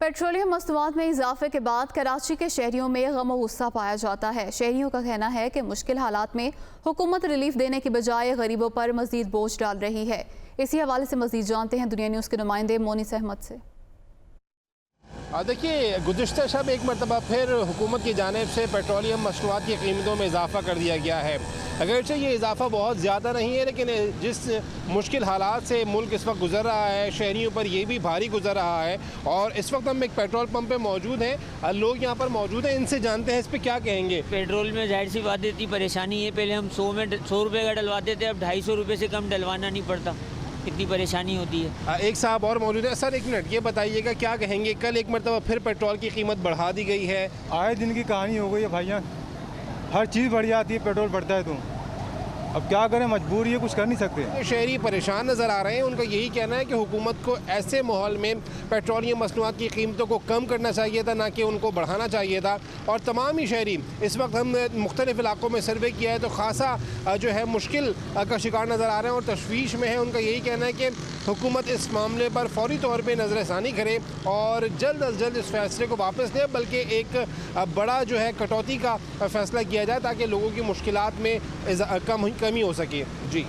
Petroleum मसनूआत में इजाफे के बाद कराची के शहरियों में गम और गुस्सा पाया जाता है। शहरियों का कहना है कि मुश्किल हालात में हुकूमत रिलीफ देने के बजाय गरीबों पर मजीद बोझ डाल रही है। इसी हवाले से मजीद जानते हैं दुनिया न्यूज़ के नुमाइंदे मोनिस अहमद से। देखिए, गुज़िश्ता शब एक मरतबा फिर हुकूमत की जानिब से पेट्रोलियम मसनूआत की कीमतों में इजाफ़ा कर दिया गया है। अगरचे ये इजाफ़ा बहुत ज़्यादा नहीं है, लेकिन जिस मुश्किल हालात से मुल्क इस वक्त गुजर रहा है, शहरियों पर ये भी भारी गुजर रहा है। और इस वक्त हम एक पेट्रोल पंप पे मौजूद हैं, लोग यहाँ पर मौजूद हैं, इनसे जानते हैं इस पर क्या कहेंगे। पेट्रोल में जाहिर सी बात इतनी परेशानी है, पहले हम 100 रुपये का डलवाते थे, अब 250 रुपये से कम डलवाना नहीं पड़ता, इतनी परेशानी होती है। एक साहब और मौजूद है। सर एक मिनट, ये बताइएगा क्या कहेंगे, कल एक मरतबा फिर पेट्रोल की कीमत बढ़ा दी गई है। आए दिन की कहानी हो गई है भाईजान, हर चीज़ बढ़ जाती है, पेट्रोल बढ़ता है तो अब क्या करें, मजबूरी है, कुछ कर नहीं सकते। शहरी परेशान नज़र आ रहे हैं। उनका यही कहना है कि हुकूमत को ऐसे माहौल में पेट्रोलियम मसनूआत की कीमतों को कम करना चाहिए था, ना कि उनको बढ़ाना चाहिए था। और तमाम ही शहरी, इस वक्त हमने मुख्तलिफ इलाकों में सर्वे किया है तो खासा जो है मुश्किल का शिकार नज़र आ रहे हैं और तशवीश में है। उनका यही कहना है कि हुकूमत इस मामले पर फौरी तौर पर नज़रसानी करे और जल्द अज जल्द इस फैसले को वापस ले, बल्कि एक बड़ा जो है कटौती का फैसला किया जाए ताकि लोगों की मुश्किलात में कमी हो सके। जी।